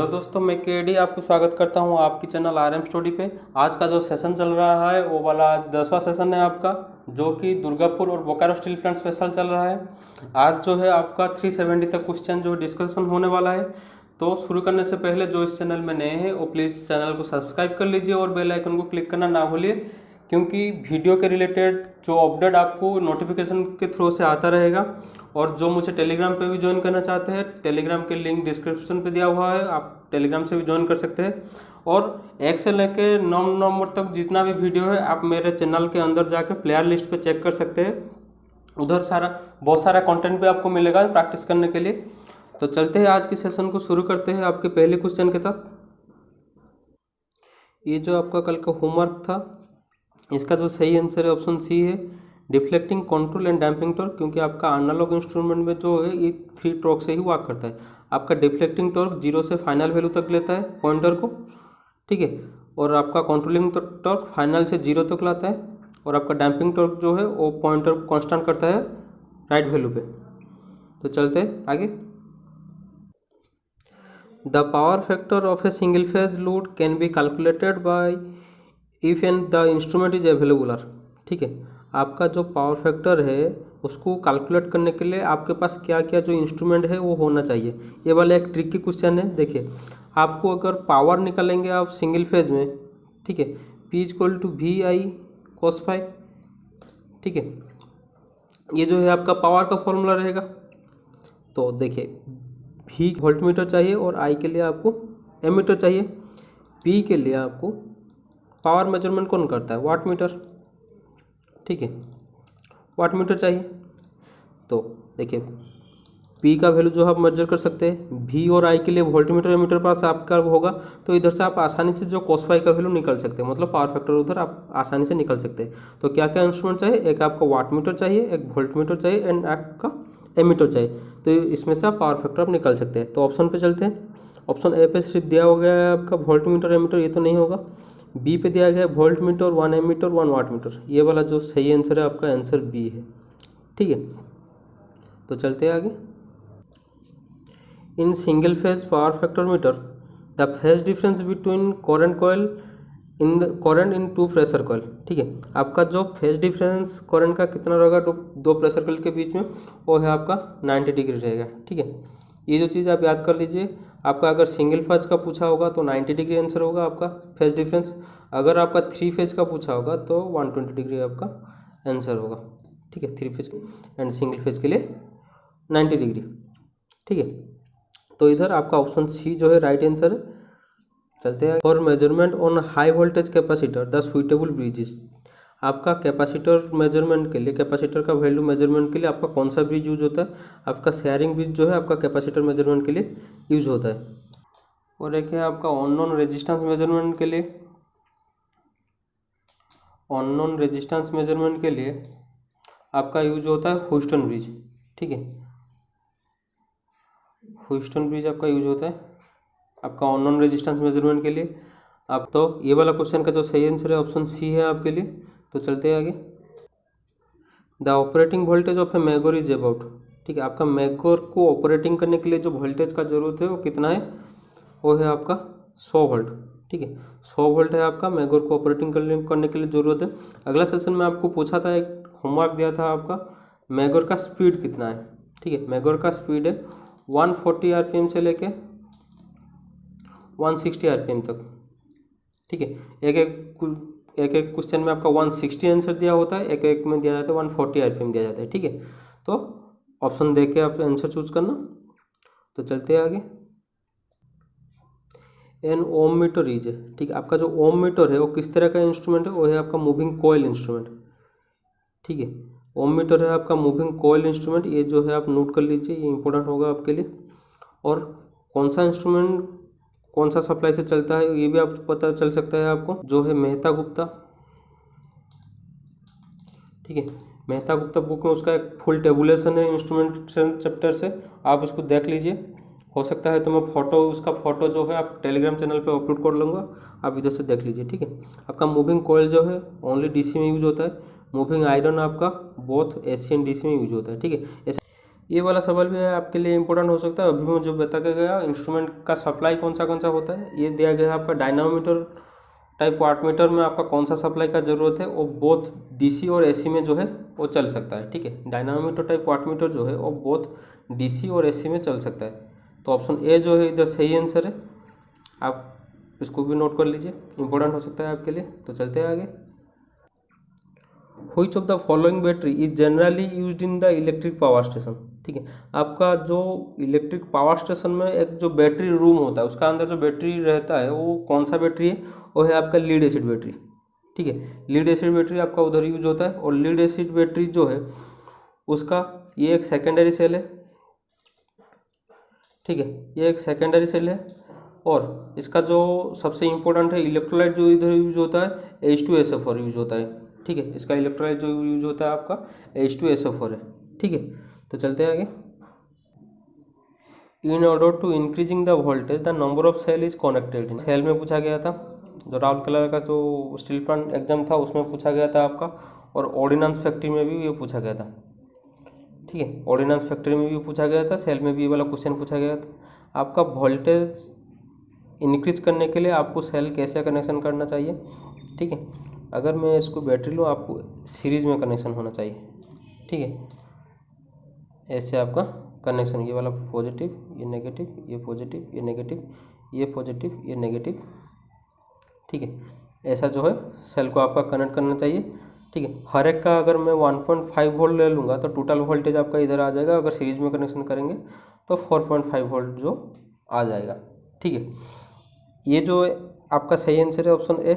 Hello दोस्तों, मैं KD आपको स्वागत करता हूं आपकी चैनल आरएम स्टडी पे। आज का जो सेशन चल रहा है वो वाला आज 10वां सेशन है आपका, जो कि दुर्गापुर और बोकारो स्टील प्लांट स्पेशल चल रहा है। आज जो है आपका 370 तक क्वेश्चन जो डिस्कशन होने वाला है। तो शुरू करने से पहले जो इस चैनल में नए हैं वो प्लीज़ चैनल को सब्सक्राइब कर लीजिए और बेल आइकन को क्लिक करना ना भूलिए, क्योंकि वीडियो के रिलेटेड जो अपडेट आपको नोटिफिकेशन के थ्रू से आता रहेगा। और जो मुझे टेलीग्राम पे भी ज्वाइन करना चाहते हैं, टेलीग्राम के लिंक डिस्क्रिप्शन पे दिया हुआ है, आप टेलीग्राम से भी ज्वाइन कर सकते हैं। और 1 से लेके 9 नंबर तक जितना भी वीडियो है आप मेरे चैनल के अंदर जाकर प्लेयर लिस्ट पे चेक कर सकते हैं। उधर बहुत सारा कंटेंट भी आपको मिलेगा प्रैक्टिस करने के लिए। तो चलते हैं आज की सेशन को शुरू करते हैं आपके पहले क्वेश्चन के तक। ये जो आपका कल का होमवर्क था, इसका जो सही आंसर है ऑप्शन सी है, deflecting, control and damping torque. क्योंकि आपका एनालॉग इंस्ट्रूमेंट में जो है ये 3 टॉर्क से ही वर्क करता है। आपका डिफ्लेक्टिंग टॉर्क 0 से फाइनल वैल्यू तक लेता है पॉइंटर को, ठीक है। और आपका कंट्रोलिंग टॉर्क फाइनल से 0 तक लाता है। और आपका डैम्पिंग टॉर्क जो है वो पॉइंटर को कांस्टेंट करता है राइट वैल्यू पे। तो चलते हैं आगे। The power factor of a single phase load can be calculated by if and the instrument is available, ठीक है। आपका जो पावर फैक्टर है उसको कैलकुलेट करने के लिए आपके पास क्या क्या जो इंस्ट्रूमेंट है वो होना चाहिए। ये वाला एक ट्रिकी क्वेश्चन है। देखिए, आपको अगर पावर निकालेंगे आप सिंगल फेज में, ठीक है, P = VI cos φ, ठीक है। ये जो है आपका पावर का फॉर्मूला रहेगा। तो देखिए, V वोल्टमीटर चाहिए और I के लिए आपको एमीटर चाहिए। P के लिए आपको पावर मेजरमेंट कौन करता है? वाट मीटर, ठीक है, वाट मीटर चाहिए। तो देखिए, P का वैल्यू जो आप मेजर कर सकते हैं, V और I के लिए वोल्टमीटर एमीटर पास आपका होगा, तो इधर से आप आसानी से जो cos φ का वैल्यू निकाल सकते हैं, मतलब पावर फैक्टर उधर आप आसानी से निकाल सकते हैं। तो क्या क्या इंस्ट्रूमेंट चाहिए? एक आपका वाट मीटर चाहिए, एक वोल्टमीटर चाहिए एंड आपका एमीटर चाहिए। तो इसमें से आप पावर फैक्टर आप निकाल सकते हैं। तो ऑप्शन पे चलते हैं। ऑप्शन ए पे सिर्फ दिया हो गया है आपका वोल्टमीटर एमीटर, ये तो नहीं होगा। बी पे दिया गया है volt meter, 1 ammeter, 1 watt meter. ये वाला जो सही आंसर है आपका आंसर बी है, ठीक है। तो चलते हैं आगे। In single phase power factor metre the phase difference between current coil in 2 pressure coil, ठीक है। आपका जो फेज डिफरेंस करंट का कितना रहेगा 2 प्रेशर कॉइल के बीच में, वो है आपका 90 डिग्री रहेगा, ठीक है। ये जो चीज़ आप याद कर लीजिए। आपका अगर सिंगल फेज का पूछा होगा तो 90 डिग्री आंसर होगा आपका फेज डिफरेंस। अगर आपका 3 फेज का पूछा होगा तो 120 डिग्री आपका आंसर होगा, ठीक है। 3 फेज एंड सिंगल फेज के लिए 90 डिग्री, ठीक है। तो इधर आपका ऑप्शन सी जो है राइट आंसर है। चलते हैं। For measurement on high voltage capacitor the suitable bridge is. आपका कैपेसिटर मेजरमेंट के लिए, कैपेसिटर का वैल्यू मेजरमेंट के लिए आपका कौन सा ब्रिज यूज होता है? आपका शेयरिंग ब्रिज जो है आपका कैपेसिटर मेजरमेंट के लिए यूज होता है। और एक है आपका अननोन रेजिस्टेंस मेजरमेंट के लिए, अननोन रेजिस्टेंस मेजरमेंट के लिए आपका यूज होता है ह्यूस्टन ब्रिज, ठीक है। ह्यूस्टन ब्रिज आपका यूज होता है आपका अननोन रेजिस्टेंस मेजरमेंट के लिए। आप तो ये वाला क्वेश्चन का जो सही आंसर है ऑप्शन सी है आपके लिए। तो चलते हैं आगे। The operating voltage of a megger is about, ठीक है। आपका मैगोर को ऑपरेटिंग करने के लिए जो वोल्टेज का जरूरत है वो कितना है? वो है आपका 100 वोल्ट, ठीक है। 100 वोल्ट है आपका मैगोर को ऑपरेटिंग करने के लिए ज़रूरत है। अगला सेशन में आपको पूछा था, एक होमवर्क दिया था आपका, मैगोर का स्पीड कितना है, ठीक है। मैगोर का स्पीड है 140 RPM से लेके 160 RPM तक, ठीक है। एक एक क्वेश्चन में आपका 160 आंसर दिया होता है, एक एक में दिया जाता है 140 RPM दिया जाता है, ठीक है। तो ऑप्शन देख के आप आंसर चूज करना। तो चलते हैं आगे। एन ओम मीटर इज, ठीक है। आपका जो ओम मीटर है वो किस तरह का इंस्ट्रूमेंट है? वो है आपका मूविंग कॉइल इंस्ट्रूमेंट, ठीक है। ओम मीटर है आपका मूविंग कॉइल इंस्ट्रूमेंट। ये जो है आप नोट कर लीजिए, ये इंपॉर्टेंट होगा आपके लिए। और कौन सा इंस्ट्रूमेंट कौन सा सप्लाई से चलता है ये भी आप पता चल सकता है आपको, जो है मेहता गुप्ता, ठीक है। मेहता गुप्ता बुक में उसका एक फुल टेबुलेशन है इंस्ट्रूमेंटेशन चैप्टर से, आप उसको देख लीजिए। हो सकता है तो मैं उसका फोटो जो है आप टेलीग्राम चैनल पे अपलोड कर लूँगा, आप इधर से देख लीजिए, ठीक है। आपका मूविंग कॉइल जो है ओनली डीसी में यूज होता है। मूविंग आयरन आपका बोथ एसी एंड डीसी में यूज होता है, ठीक है। ये वाला सवाल भी है आपके लिए इम्पोर्टेंट हो सकता है। अभी मैं जो बता के गया इंस्ट्रूमेंट का सप्लाई कौन सा होता है, ये दिया गया है आपका डायनामोमीटर टाइप वाटमीटर में आपका कौन सा सप्लाई का ज़रूरत है, वो बोथ डीसी और एसी में जो है वो चल सकता है। ठीक है, डायनामोमीटर टाइप वाटमीटर जो है वो बोथ डीसी और एसी में चल सकता है। तो ऑप्शन ए जो है इधर सही आंसर है, आप इसको भी नोट कर लीजिए, इंपॉर्टेंट हो सकता है आपके लिए। तो चलते हैं आगे। Which of the following battery is generally used in the electric power station. ठीक है, आपका जो इलेक्ट्रिक पावर स्टेशन में एक जो बैटरी रूम होता है उसका अंदर जो बैटरी रहता है वो कौन सा बैटरी है, वो है आपका लीड एसिड बैटरी। ठीक है, लीड एसिड बैटरी आपका उधर यूज होता है। और लीड एसिड बैटरी जो है उसका ये एक सेकेंडरी सेल है। ठीक है, ये एक सेकेंडरी सेल है। और इसका जो सबसे इम्पोर्टेंट है इलेक्ट्रोलाइट जो इधर यूज होता है H2SO4 यूज होता है। ठीक है, इसका इलेक्ट्रोलाइट जो यूज होता है आपका H2SO4 है। ठीक है, तो चलते हैं आगे। In order to increasing the voltage the number of cell is connected. Cell में पूछा गया था, जो राहुल कलर का जो स्टील प्लांट एग्जाम था उसमें पूछा गया था आपका, और ऑर्डिनेंस फैक्ट्री में भी ये पूछा गया था। ठीक है, ऑर्डिनेंस फैक्ट्री में भी पूछा गया था, सेल में भी ये वाला क्वेश्चन पूछा गया था। आपका वोल्टेज इंक्रीज करने के लिए आपको सेल कैसे कनेक्शन करना चाहिए। ठीक है, अगर मैं इसको बैटरी लूँ आपको सीरीज में कनेक्शन होना चाहिए। ठीक है, ऐसे आपका कनेक्शन, ये वाला पॉजिटिव ये नेगेटिव, ये पॉजिटिव ये नेगेटिव, ये पॉजिटिव ये नेगेटिव। ठीक है, ऐसा जो है सेल को आपका कनेक्ट करना चाहिए। ठीक है, हर एक का अगर मैं 1.5 वोल्ट ले लूँगा तो टोटल वोल्टेज आपका इधर आ जाएगा। अगर सीरीज में कनेक्शन करेंगे तो 4.5 वोल्ट जो आ जाएगा। ठीक है, ये जो आपका सही आंसर है ऑप्शन ए।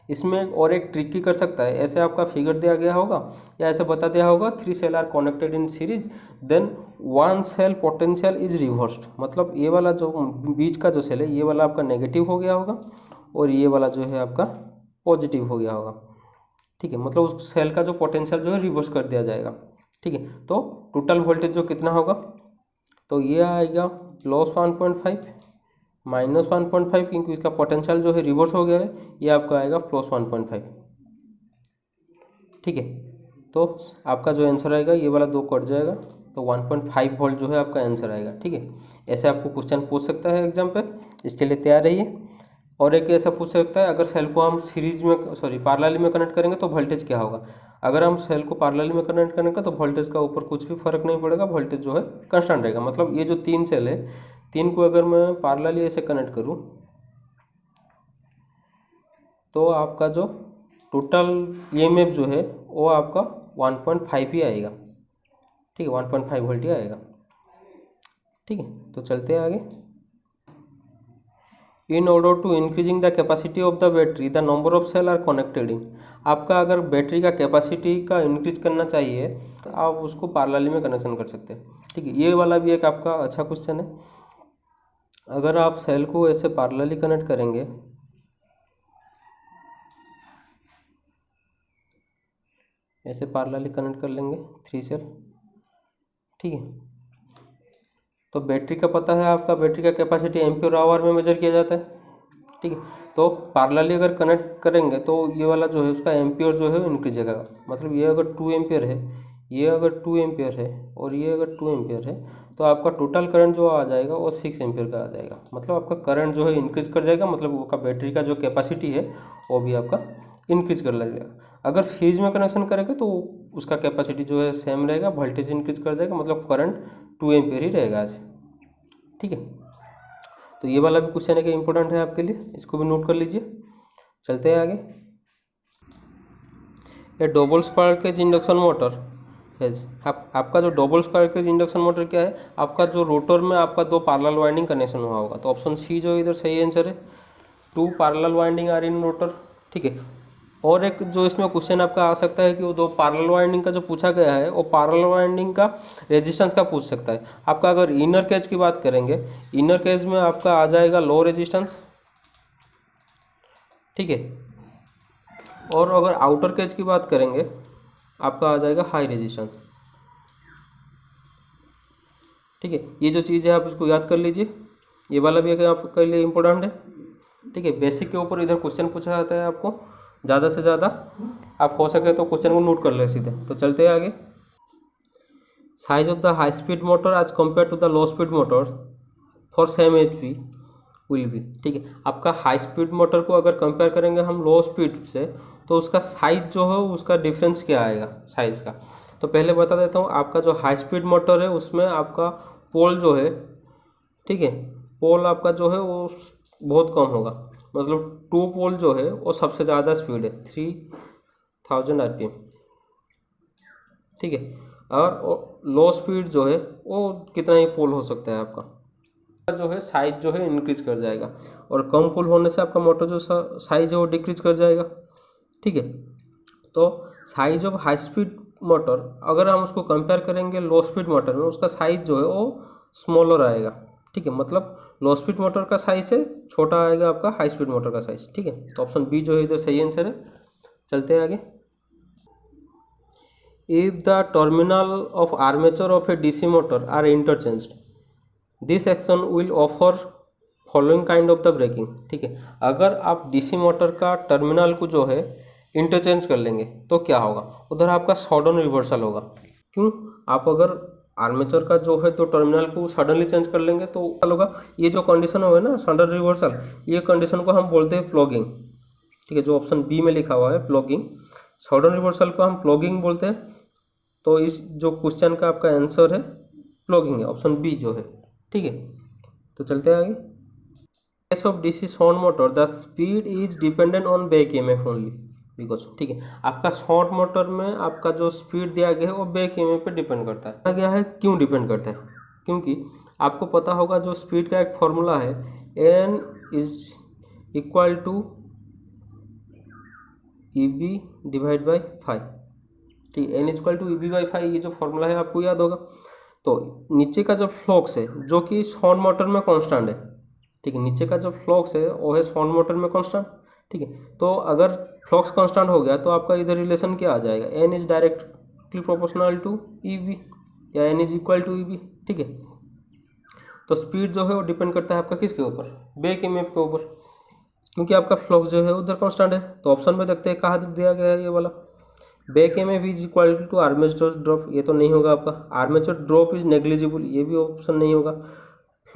इसमें और एक ट्रिक कर सकता है, ऐसे आपका फिगर दिया गया होगा या ऐसे बता दिया होगा 3 cell are connected in series then 1 cell potential is reversed. मतलब ये वाला जो बीच का जो सेल है ये वाला आपका नेगेटिव हो गया होगा और ये वाला जो है आपका पॉजिटिव हो गया होगा। ठीक है, मतलब उस सेल का जो पोटेंशियल जो है रिवर्स कर दिया जाएगा। ठीक है, तो टोटल वोल्टेज जो कितना होगा, तो ये आएगा +1.5 -1.5, क्योंकि इसका पोटेंशियल जो है रिवर्स हो गया है, ये आपका आएगा +1.5। ठीक है, तो आपका जो आंसर आएगा ये वाला 2 कट जाएगा, तो 1.5 वोल्ट जो है आपका आंसर आएगा। ठीक है, ऐसे आपको क्वेश्चन पूछ सकता है एग्जाम पे, इसके लिए तैयार रहिए। और एक ऐसा पूछ सकता है, अगर सेल को हम सीरीज में पैरेलल में कनेक्ट करेंगे तो वोल्टेज क्या होगा। अगर हम सेल को पैरेलल में कनेक्ट करेंगे तो वोल्टेज का ऊपर कुछ भी फर्क नहीं पड़ेगा, वोल्टेज जो है कांस्टेंट रहेगा। मतलब ये जो 3 सेल है, 3 को अगर मैं पैरेलली ऐसे कनेक्ट करूं तो आपका जो टोटल ईएमएफ जो है वो आपका 1.5 ही आएगा। ठीक है, 1.5 वोल्ट ही आएगा। ठीक है, तो चलते हैं आगे। In order to increasing the capacity of the battery the number of cell are connected in. आपका अगर बैटरी का कैपेसिटी का इंक्रीज करना चाहिए तो आप उसको पैरेलली में कनेक्शन कर सकते हैं। ठीक है, ये वाला भी एक आपका अच्छा क्वेश्चन है। अगर आप सेल को ऐसे पैरेलली कनेक्ट करेंगे, ऐसे पैरेलली कनेक्ट कर लेंगे 3 सेल। ठीक है, तो बैटरी का पता है आपका, बैटरी का कैपेसिटी एम्पियर आवर में मेजर किया जाता है। ठीक है, तो पैरेलली अगर कनेक्ट करेंगे तो ये वाला जो है उसका एम्पियर जो है वो इंक्रीज होगा। मतलब ये अगर 2 एम्पियर है, ये अगर 2 एम्पियर है और ये अगर 2 एम्पियर है, तो आपका टोटल करंट जो आ जाएगा वो 6 एम्पियर का आ जाएगा। मतलब आपका करंट जो है इंक्रीज कर जाएगा, मतलब आपका बैटरी का जो कैपेसिटी है वो भी आपका इंक्रीज कर लगेगा। अगर सीरीज में कनेक्शन करेंगे तो उसका कैपेसिटी जो है सेम रहेगा, वोल्टेज इंक्रीज कर जाएगा, मतलब करंट 2 एम्पियर ही रहेगा आज। ठीक है, तो ये वाला भी क्वेश्चन है कि इंपॉर्टेंट है आपके लिए, इसको भी नोट कर लीजिए। चलते हैं आगे। ये double spark cage induction motor है। आपका जो double spark cage induction motor क्या है, आपका जो रोटर में आपका 2 पैरेलल वाइंडिंग कनेक्शन हुआ होगा। तो ऑप्शन सी जो इधर सही आंसर है, 2 parallel winding are in rotor. ठीक है, और एक जो इसमें क्वेश्चन आपका आ सकता है कि वो 2 पैरेलल वाइंडिंग का जो पूछा गया है वो पैरेलल वाइंडिंग का रेजिस्टेंस का पूछ सकता है आपका। अगर इनर केज की बात करेंगे, इनर केज में आपका आ जाएगा लो रेजिस्टेंस। ठीक है, और अगर आउटर केज की बात करेंगे आपका आ जाएगा हाई रेजिस्टेंस। ठीक है, ये जो चीज़ है आप इसको याद कर लीजिए, ये वाला भी आपके लिए इम्पोर्टेंट है। ठीक है, बेसिक के ऊपर इधर क्वेश्चन पूछा जाता है आपको, ज़्यादा से ज़्यादा आप हो सके तो क्वेश्चन को नोट कर ले सीधे। तो चलते हैं आगे। Size of the high speed motor as compare to the low speed motor for same HP will be. ठीक है, आपका हाई स्पीड मोटर को अगर कंपेयर करेंगे हम लो स्पीड से, तो उसका साइज जो है उसका डिफरेंस क्या आएगा साइज का। तो पहले बता देता हूँ, आपका जो हाई स्पीड मोटर है उसमें आपका पोल जो है, ठीक है, पोल आपका जो है वो बहुत कम होगा, मतलब 2 पोल जो है वो सबसे ज़्यादा स्पीड है 3000 RPM। ठीक है, और लो स्पीड जो है वो कितना ही पोल हो सकता है, आपका जो है साइज जो है इंक्रीज कर जाएगा, और कम पोल होने से आपका मोटर जो साइज है वो डिक्रीज कर जाएगा। ठीक है, तो size of high speed motor अगर हम उसको कंपेयर करेंगे लो स्पीड मोटर में, उसका साइज जो है वो स्मॉलर आएगा। ठीक है, मतलब लो स्पीड मोटर का साइज से छोटा आएगा आपका हाई स्पीड मोटर का साइज। ठीक है, तो ऑप्शन बी जो है इधर सही आंसर है। चलते हैं आगे। If the terminal of armature of a DC motor are interchanged, this action will offer following kind of the braking. ठीक है, अगर आप DC मोटर का टर्मिनल को जो है इंटरचेंज कर लेंगे तो क्या होगा, उधर आपका सडन रिवर्सल होगा। क्यों, आप अगर आर्मेचर का जो है तो टर्मिनल को सडनली चेंज कर लेंगे तो क्या होगा, ये जो कंडीशन हो ना सडन रिवर्सल, ये कंडीशन को हम बोलते हैं प्लॉगिंग। ठीक है, जो ऑप्शन बी में लिखा हुआ है प्लॉगिंग, सडन रिवर्सल को हम प्लॉगिंग बोलते हैं। तो इस जो क्वेश्चन का आपका आंसर है प्लॉगिंग है, ऑप्शन बी जो है। ठीक है, तो चलते हैं आगे। Case of DC short motor the speed is dependent on back EMF only because. ठीक है, आपका शॉर्ट मोटर में आपका जो स्पीड दिया गया है वो बैक EMF पे डिपेंड करता है। गया है क्यों डिपेंड करता है, क्योंकि आपको पता होगा जो स्पीड का एक फॉर्मूला है N is equal to EB divide by 5। ठीक है, N is equal to EB by 5, ये जो फॉर्मूला है आपको याद होगा। तो नीचे का जो फ्लक्स है जो कि शॉर्ट मोटर में कांस्टेंट है, ठीक है, नीचे का जो फ्लक्स है वो है शॉर्ट मोटर में कांस्टेंट। ठीक है, तो अगर फ्लक्स कांस्टेंट हो गया तो आपका इधर रिलेशन क्या आ जाएगा, N is directly proportional to EB या N is equal to EB। ठीक है, तो स्पीड जो है वो डिपेंड करता है आपका किसके ऊपर, बैक EMF के ऊपर, क्योंकि आपका फ्लक्स जो है उधर कांस्टेंट है। तो ऑप्शन में देखते हैं कहाँ दिया गया है ये वाला, back EMF is equal to armature drop, ये तो नहीं होगा आपका। आर्मेचर ड्रॉप इज नेग्लिजिबल, ये भी ऑप्शन नहीं होगा।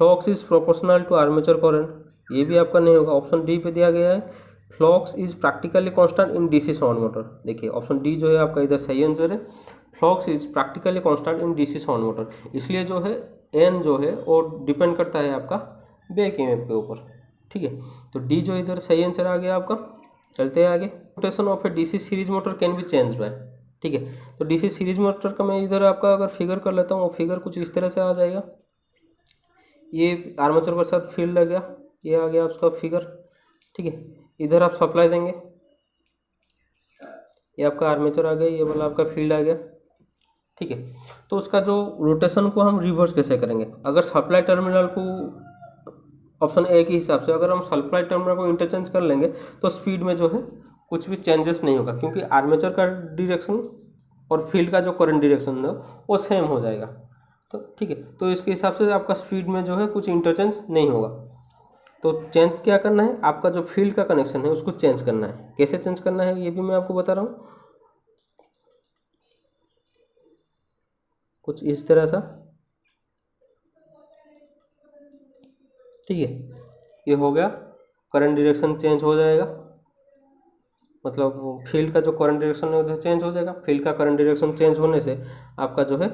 Flux is proportional to armature current, ये भी आपका नहीं होगा। ऑप्शन डी पे दिया गया है flux is practically constant in DC short motor. देखिए ऑप्शन डी जो है आपका इधर सही आंसर है, flux is practically constant in DC short motor, इसलिए जो है N जो है वो डिपेंड करता है आपका बैक EMF के ऊपर। ठीक है, तो डी जो इधर सही आंसर आ गया आपका। चलते हैं आगे। Rotation of a DC series motor can be change bye. ठीक है, तो DC सीरीज मोटर का मैं इधर आपका अगर फिगर कर लेता हूँ, वो फिगर कुछ इस तरह से आ जाएगा। ये आर्मेचर के साथ फील्ड आ गया, ये आ गया उसका फिगर। ठीक है, इधर आप सप्लाई देंगे, ये आपका आर्मेचर आ गया, ये वाला आपका फील्ड आ गया। ठीक है, तो उसका जो रोटेशन को हम रिवर्स कैसे करेंगे, अगर सप्लाई टर्मिनल को ऑप्शन ए के हिसाब से अगर हम सप्लाई टर्मिनल को इंटरचेंज कर लेंगे तो स्पीड में जो है कुछ भी चेंजेस नहीं होगा, क्योंकि आर्मेचर का डायरेक्शन और फील्ड का जो करंट डायरेक्शन है वो सेम हो जाएगा। तो ठीक है, तो इसके हिसाब से आपका स्पीड में जो है कुछ इंटरचेंज नहीं होगा। तो चेंज क्या करना है, आपका जो फील्ड का कनेक्शन है उसको चेंज करना है। कैसे चेंज करना है ये भी मैं आपको बता रहा हूँ, कुछ इस तरह सा। ठीक है, ये हो गया, करंट डायरेक्शन चेंज हो जाएगा, मतलब फील्ड का जो करंट डायरेक्शन है उधर चेंज हो जाएगा। फील्ड का करंट डायरेक्शन चेंज होने से आपका जो है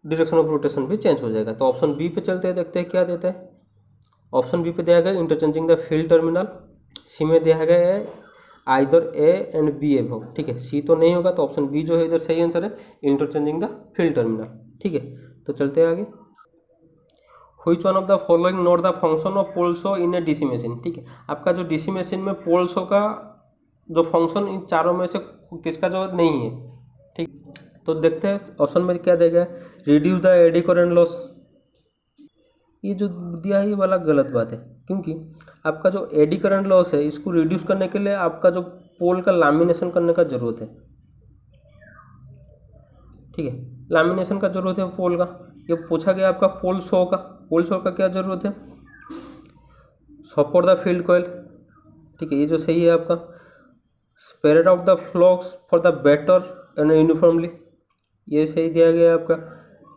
डायरेक्शन ऑफ रोटेशन भी चेंज हो जाएगा। तो ऑप्शन बी पे चलते हैं, देखते हैं क्या देता है। ऑप्शन बी पे दिया गया interchanging the field terminal, C में दिया गया है either A and B above. ठीक है, सी तो नहीं होगा, तो ऑप्शन बी जो है इधर सही आंसर है, इंटरचेंजिंग द फील्ड टर्मिनल। ठीक है, तो चलते हैं आगे। Which one of the following note the function of pole show in a DC machine. ठीक है, आपका जो DC मशीन में पोल शो का जो फंक्शन इन चारों में से किसका जो नहीं है। ठीक, तो देखते हैं ऑप्शन में क्या देगा, reduce the eddy current loss. ये जो दिया है ये वाला गलत बात है, क्योंकि आपका जो एडी करंट लॉस है इसको रिड्यूस करने के लिए आपका जो पोल का लैमिनेशन करने का जरूरत है। ठीक है, लैमिनेशन का जरूरत है पोल का। ये पूछा गया आपका पोल शो का, पोल शो का क्या जरूरत है, सपोर्ट द फील्ड कॉइल। ठीक है, ये जो सही है आपका, spread out the flux for the better and uniformly, ये सही दिया गया आपका।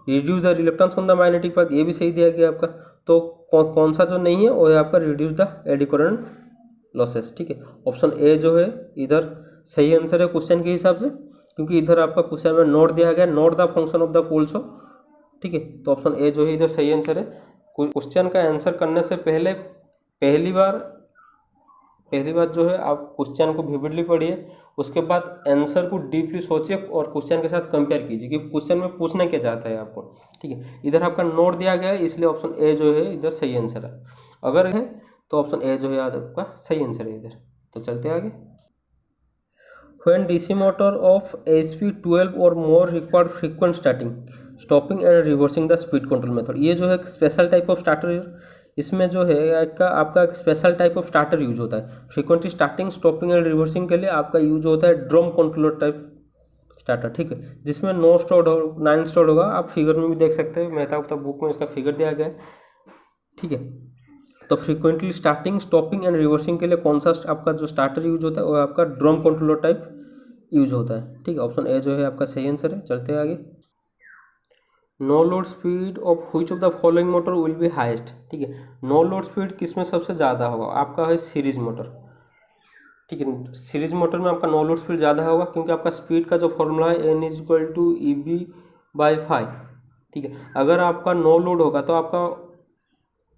Reduce the reluctance on the magnetic path, ये भी सही दिया गया आपका। तो कौन सा जो नहीं है वो है आपका reduce the eddy current losses, ठीक है। ऑप्शन ए जो है इधर सही आंसर है क्वेश्चन के हिसाब से, क्योंकि इधर आपका क्वेश्चन में नोट दिया गया, note the function of the poles, ठीक है। तो ऑप्शन ए जो है इधर सही आंसर है। क्वेश्चन का आंसर करने से पहले पहली बार जो है आप क्वेश्चन को विविडली पढ़िए, उसके बाद आंसर को डीपली सोचिए और क्वेश्चन के साथ कंपेयर कीजिए कि क्वेश्चन में पूछना क्या चाहता है आपको, ठीक है। इधर आपका नोट दिया गया है, इसलिए ऑप्शन ए जो है इधर सही आंसर है। अगर है तो ऑप्शन ए जो है आपका सही आंसर है इधर। तो चलते आगे। When DC motor of HP 12 or more required frequent starting, stopping and reversing the speed control method, ये जो है स्पेशल टाइप ऑफ स्टार्टर, इसमें जो है आपका एक special type of starter use होता है। Frequently starting, stopping and reversing के लिए आपका यूज होता है ड्रम कंट्रोलर टाइप स्टार्टर, ठीक है, जिसमें 9 स्टॉड होगा। आप फिगर में भी देख सकते हैं, मेहता बुक में इसका फिगर दिया गया है, ठीक है। तो frequently starting, stopping and reversing के लिए कौन सा आपका जो स्टार्टर यूज होता है वो आपका ड्रम कंट्रोलर टाइप यूज होता है, ठीक है। ऑप्शन ए जो है आपका सही आंसर है। चलते हैं आगे। No load speed of which of the following motor will be highest, ठीक है। नो लोड स्पीड किस में सबसे ज़्यादा होगा, आपका है सीरीज मोटर, ठीक है। सीरीज मोटर में आपका नो लोड स्पीड ज़्यादा होगा, क्योंकि आपका स्पीड का जो फॉर्मूला है N=EB/5, ठीक है। अगर आपका नो लोड होगा तो आपका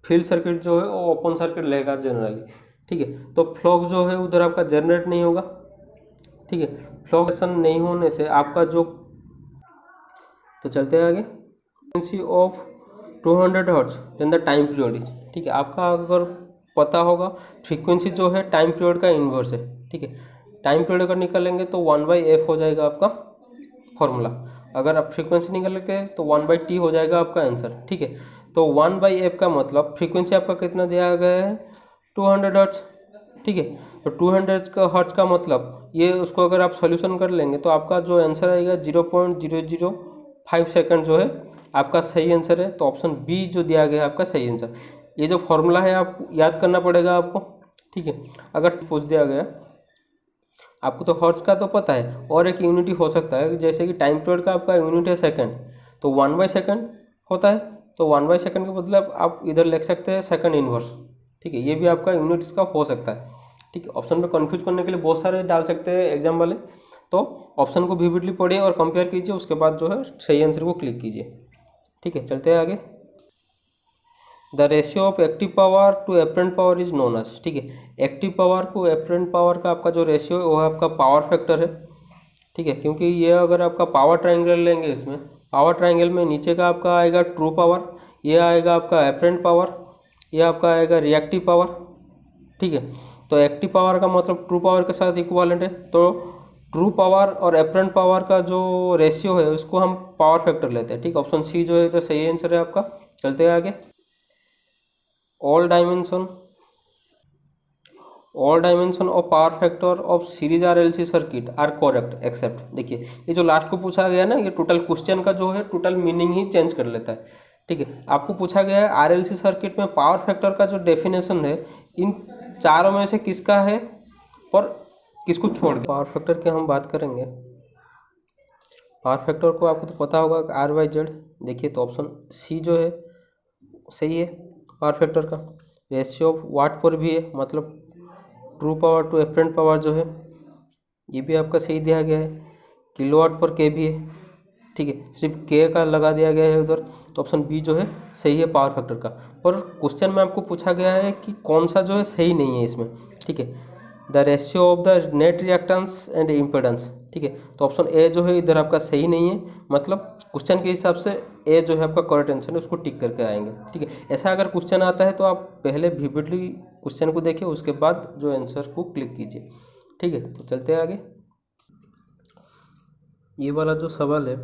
फील्ड सर्किट जो है वो ओपन सर्किट लेगा जनरली, ठीक है। तो फ्लक्स जो है उधर आपका जनरेट नहीं होगा, ठीक है। फ्लक्शन नहीं होने से आपका जो, तो चलते हैं आगे। Frequency of 200 hertz then the time period is, ठीक है। आपका अगर पता होगा फ्रीक्वेंसी जो है टाइम पीरियड का इन्वर्स है, ठीक है। टाइम पीरियड अगर निकालेंगे तो 1/f हो जाएगा आपका फॉर्मूला। अगर आप फ्रीक्वेंसी निकालेंगे तो 1/t हो जाएगा आपका आंसर, ठीक है। तो 1/f का मतलब फ्रीक्वेंसी आपका कितना दिया गया है 200 हर्ट्ज, ठीक है। तो 200 हर्ट्ज का मतलब ये, उसको अगर आप सॉल्यूशन कर लेंगे तो आपका जो आंसर आएगा 0.005 सेकंड जो है आपका सही आंसर है। तो ऑप्शन बी जो दिया गया है आपका सही आंसर। ये जो फॉर्मूला है आप याद करना पड़ेगा आपको, ठीक है। अगर पूछ दिया गया आपको तो हर्ट्ज का तो पता है, और एक यूनिटी हो सकता है, जैसे कि टाइम पीरियड का आपका यूनिट है सेकंड, तो 1/सेकंड होता है। तो 1/सेकंड का मतलब आप इधर लिख सकते हैं सेकंड इनवर्स, ठीक है। ये भी आपका यूनिट इसका हो सकता है, ठीक है। ऑप्शन में कंफ्यूज करने के लिए बहुत सारे डाल सकते हैं एग्जाम वाले, तो ऑप्शन को विविडली पढ़िए और कंपेयर कीजिए, उसके बाद जो है सही आंसर को क्लिक कीजिए, ठीक है। चलते हैं आगे। The ratio of active power to apparent power is known as, ठीक है। एक्टिव पावर को एपरेंट पावर का आपका जो रेशियो है वो आपका पावर फैक्टर है, ठीक है। क्योंकि ये अगर आपका पावर ट्रायंगल लेंगे, इसमें पावर ट्रायंगल में नीचे का आपका आएगा ट्रू पावर, ये आएगा आपका एपरेंट पावर, ये आपका आएगा रिएक्टिव पावर, ठीक है। तो एक्टिव पावर का मतलब ट्रू पावर के साथ इक्विवेलेंट है, तो ट्रू पावर और एपरेंट पावर का जो रेशियो है उसको हम पावर फैक्टर लेते हैं, ठीक। ऑप्शन सी जो है तो सही आंसर है आपका। चलते हैं आगे। All dimension of power factor of series RLC circuit are correct except, देखिए ये जो लास्ट को पूछा गया ना, ये टोटल क्वेश्चन का जो है टोटल मीनिंग ही चेंज कर लेता है, ठीक है। आपको पूछा गया है RLC सर्किट में पावर फैक्टर का जो डेफिनेशन है इन चारों में से किसका है और किसको छोड़ के। पावर फैक्टर की हम बात करेंगे, पावर फैक्टर को आपको तो पता होगा R/Z, देखिए तो ऑप्शन सी जो है सही है पावर फैक्टर का। रेशियो ऑफ वाट पर भी है, मतलब true power to apparent power जो है ये भी आपका सही दिया गया है। किलोवाट पर के भी है, ठीक है, सिर्फ के का लगा दिया गया है उधर। तो ऑप्शन बी जो है सही है पावर फैक्टर का। और क्वेश्चन में आपको पूछा गया है कि कौन सा जो है सही नहीं है इसमें, ठीक है। The ratio of the net reactance and impedance, ठीक है। तो ऑप्शन ए जो है इधर आपका सही नहीं है, मतलब क्वेश्चन के हिसाब से ए जो है आपका करेक्ट आंसर है, उसको टिक करके आएंगे, ठीक है। ऐसा अगर क्वेश्चन आता है तो आप पहले विविडली क्वेश्चन को देखिए, उसके बाद जो आंसर को क्लिक कीजिए, ठीक है। तो चलते हैं आगे। ये वाला जो सवाल है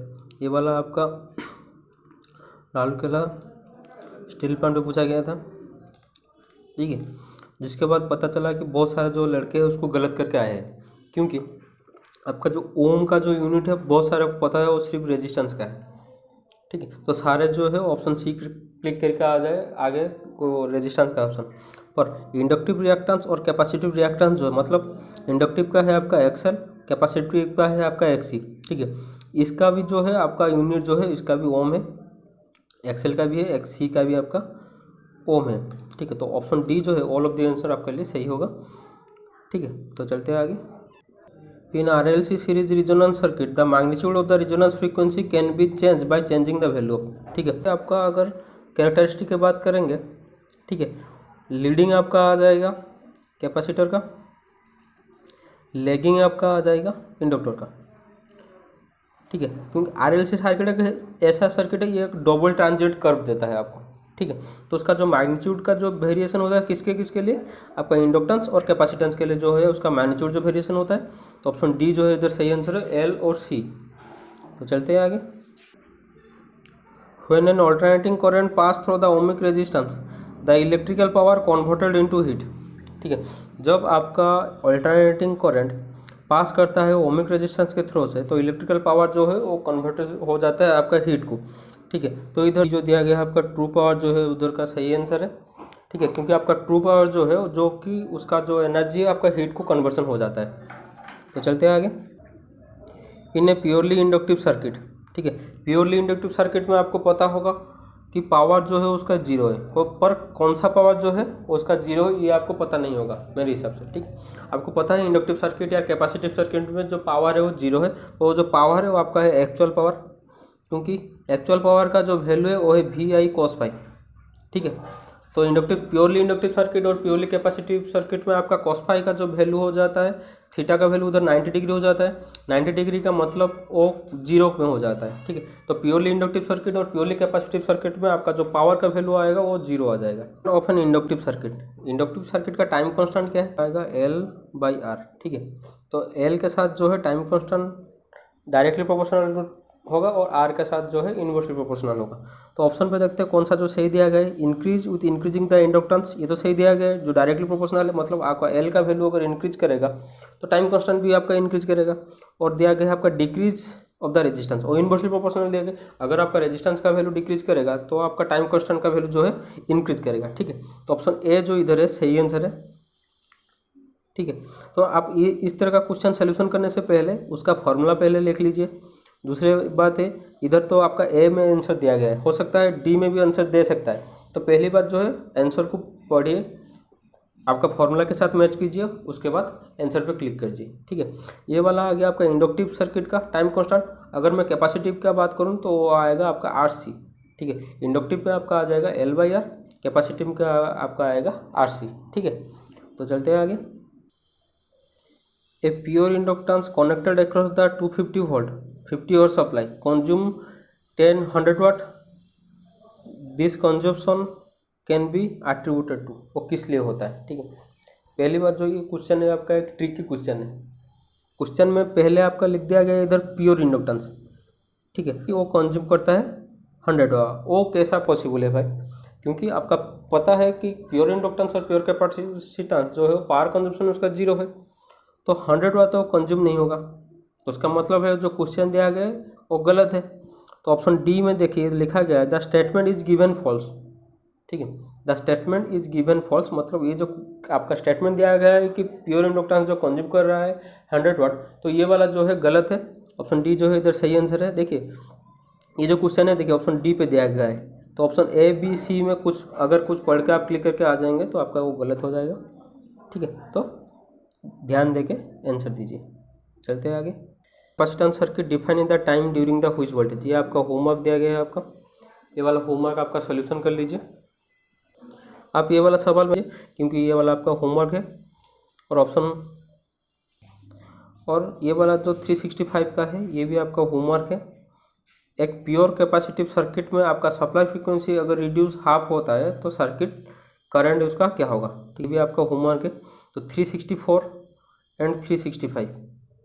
ये वाला आपका राउरकेला स्टील प्लांट में पूछा गया था, ठीक है। जिसके बाद पता चला कि बहुत सारे जो लड़के हैं उसको गलत करके आए हैं, क्योंकि आपका जो ओम का जो यूनिट है बहुत सारे को पता है वो सिर्फ रेजिस्टेंस का है, ठीक है। तो सारे जो है ऑप्शन सी क्लिक करके आ जाए आगे को रेजिस्टेंस का ऑप्शन पर। इंडक्टिव रिएक्टेंस और कैपेसिटिव रिएक्टेंस जो है, मतलब इंडक्टिव का है आपका XL, कैपेसिटिव का है आपका XC, ठीक है। इसका भी जो है आपका यूनिट जो है इसका भी ओम है, एक्सेल का भी है, एक्सी का भी आपका ओम है। ठीक है, तो ऑप्शन डी जो है ऑल ऑफ द आंसर आपके लिए सही होगा। ठीक है, तो चलते हैं आगे। इन RLC series resonance circuit the magnitude of the resonance frequency can be change by changing the value. ठीक है, आपका अगर कैरेक्टरिस्टिक की बात करेंगे, ठीक है, लीडिंग आपका आ जाएगा कैपेसिटर का, लैगिंग आपका आ जाएगा इंडक्टर का। ठीक है, क्योंकि RLC सर्किट एक ऐसा सर्किट है, ये एक डबल ट्रांजिट कर्व देता है आपको। ठीक है, तो उसका जो मैग्नीट्यूड का जो वेरिएशन होता है किसके किसके लिए, आपका इंडक्टेंस और कैपेसिटेंस के लिए जो है उसका मैग्नीट्यूड जो वेरिएशन होता है। तो ऑप्शन डी जो है इधर सही आंसर है, एल और सी। तो चलते हैं आगे। When an alternating current pass through the ohmic resistance the electrical power converted into heat. ठीक है, जब आपका ऑल्टरनेटिंग करंट पास करता है ओमिक रेजिस्टेंस के थ्रू से, तो इलेक्ट्रिकल पावर जो है वो कन्वर्ट हो जाता है आपका हीट को। ठीक है, तो इधर जो दिया गया है आपका ट्रू पावर जो है उधर का सही आंसर है। ठीक है, क्योंकि आपका ट्रू पावर जो है जो कि उसका जो एनर्जी है आपका हीट को कन्वर्सन हो जाता है। तो चलते हैं आगे। इन ए प्योरली इंडक्टिव सर्किट, ठीक है, प्योरली इंडक्टिव सर्किट में आपको पता होगा कि पावर जो है उसका जीरो है, पर कौन सा पावर जो है उसका जीरो है ये आपको पता नहीं होगा मेरे हिसाब से। ठीक, आपको पता है इंडक्टिव सर्किट या कैपेसिटिव सर्किट में जो पावर है वो जीरो है, वो जो पावर है वो आपका है एक्चुअल पावर, क्योंकि एक्चुअल पावर का जो वैल्यू है वो है VI cos फाई। ठीक है, तो इंडक्टिव प्योरली इंडक्टिव सर्किट और प्योरली कैपेसिटिव सर्किट में आपका cos फाई का जो वैल्यू हो जाता है, थीटा का वैल्यू उधर 90 डिग्री हो जाता है। 90 डिग्री का मतलब वो जीरो में हो जाता है। ठीक है, तो प्योरली इंडक्टिव सर्किट और प्योरली कैपेसिटिव सर्किट में आपका जो पावर का वैल्यू आएगा वो जीरो आ जाएगा। Of an inductive circuit, inductive circuit का टाइम कांस्टेंट क्या है, आएगा L/R। ठीक है, तो L के साथ जो है टाइम कांस्टेंट डायरेक्टली प्रोपोर्शनल होगा और R के साथ जो है इनवर्सली प्रोपोर्शनल होगा। तो ऑप्शन पे देखते हैं कौन सा जो सही दिया गया है, increase with increasing the inductance, ये तो सही दिया गया है। जो डायरेक्टली प्रोपोर्शनल है मतलब आपका L का वैल्यू अगर इंक्रीज करेगा तो टाइम कांस्टेंट भी आपका इंक्रीज करेगा। और दिया गया है आपका डिक्रीज ऑफ द रेजिस्टेंस, और इनवर्सली प्रोपोर्शनल दिया गया, अगर आपका रेजिस्टेंस का वैल्यू डिक्रीज करेगा तो आपका टाइम कांस्टेंट का वैल्यू जो है इंक्रीज करेगा। ठीक है, तो ऑप्शन ए जो इधर है सही आंसर है। ठीक है, तो आप ये इस तरह का क्वेश्चन सोल्यूशन करने से पहले उसका फॉर्मूला पहले लिख लीजिए। दूसरी बात है, इधर तो आपका ए में आंसर दिया गया है, हो सकता है डी में भी आंसर दे सकता है। तो पहली बात जो है आंसर को पढ़िए, आपका फॉर्मूला के साथ मैच कीजिए, उसके बाद आंसर पे क्लिक कीजिए। ठीक है, ये वाला आ गया आपका इंडक्टिव सर्किट का टाइम कांस्टेंट। अगर मैं कैपेसिटिव का बात करूँ तो वो आएगा आपका RC। ठीक है, इंडक्टिव पे आपका आ जाएगा L/R, कैपेसिटिव का आपका आएगा RC। ठीक है, तो चलते हैं आगे। A pure inductance connected across the 250 volt 50 watt supply consume 100 watt. This consumption can be attributed to, वो किस लिए होता है। ठीक है, पहली बात जो ये क्वेश्चन है आपका एक ट्रिकी क्वेश्चन है। क्वेश्चन में पहले आपका लिख दिया गया इधर प्योर इंडक्टेंस। ठीक है, वो कंज्यूम करता है 100 वाट। वो कैसा पॉसिबल है भाई, क्योंकि आपका पता है कि प्योर इंडक्टेंस और प्योर कैपेसिटेंस जो है पावर कंजम्पशन उसका जीरो है, तो 100 वाट तो कंज्यूम नहीं होगा। तो उसका मतलब है जो क्वेश्चन दिया गया है वो गलत है। तो ऑप्शन डी में देखिए लिखा गया है the statement is given false. ठीक है, the statement is given false मतलब ये जो आपका स्टेटमेंट दिया गया है कि प्योर इंडक्टेंस जो कंज्यूम कर रहा है 100 वाट, तो ये वाला जो है गलत है। ऑप्शन डी जो है इधर सही आंसर है। देखिए ये जो क्वेश्चन है, देखिए ऑप्शन डी पे दिया गया है, तो ऑप्शन ए बी सी में कुछ अगर कुछ पढ़ के आप क्लिक करके आ जाएंगे तो आपका वो गलत हो जाएगा। ठीक है, तो ध्यान देके आंसर दीजिए। चलते हैं आगे। Capacitance circuit define in the time during the which voltage, ये आपका होमवर्क दिया गया है आपका, ये वाला होमवर्क आपका सोल्यूशन कर लीजिए। आप ये वाला सवाल में, क्योंकि ये वाला आपका होमवर्क है, और ऑप्शन और ये वाला जो 365 का है ये भी आपका होमवर्क है। एक प्योर कैपेसिटिव सर्किट में आपका सप्लाई फ्रीक्वेंसी अगर रिड्यूस हाफ होता है तो सर्किट करंट उसका क्या होगा, ठीक भी आपका होमवर्क है। तो 364 एंड 365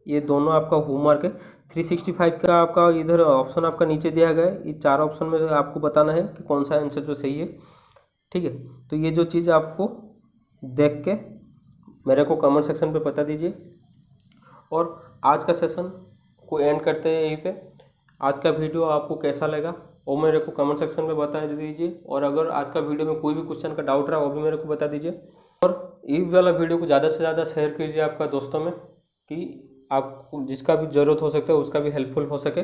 ये दोनों आपका होमवर्क है। 365 का आपका इधर ऑप्शन आपका नीचे दिया गया है, ये चार ऑप्शन में आपको बताना है कि कौन सा आंसर जो सही है। ठीक है, तो ये जो चीज़ आपको देख के मेरे को कमेंट सेक्शन पे बता दीजिए। और आज का सेशन को एंड करते हैं यहीं पे। आज का वीडियो आपको कैसा लगा वो मेरे को कमेंट सेक्शन में बता दीजिए, और अगर आज का वीडियो में कोई भी क्वेश्चन का डाउट रहा वो भी मेरे को बता दीजिए। और ये वाला वीडियो को ज़्यादा से ज़्यादा शेयर कीजिए आपका दोस्तों में, कि आपको जिसका भी ज़रूरत हो सकता है उसका भी हेल्पफुल हो सके।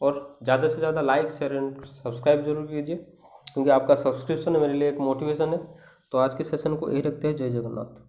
और ज़्यादा से ज़्यादा लाइक शेयर एंड सब्सक्राइब जरूर कीजिए, क्योंकि आपका सब्सक्रिप्शन मेरे लिए एक मोटिवेशन है। तो आज के सेशन को यही रखते हैं। जय जगन्नाथ।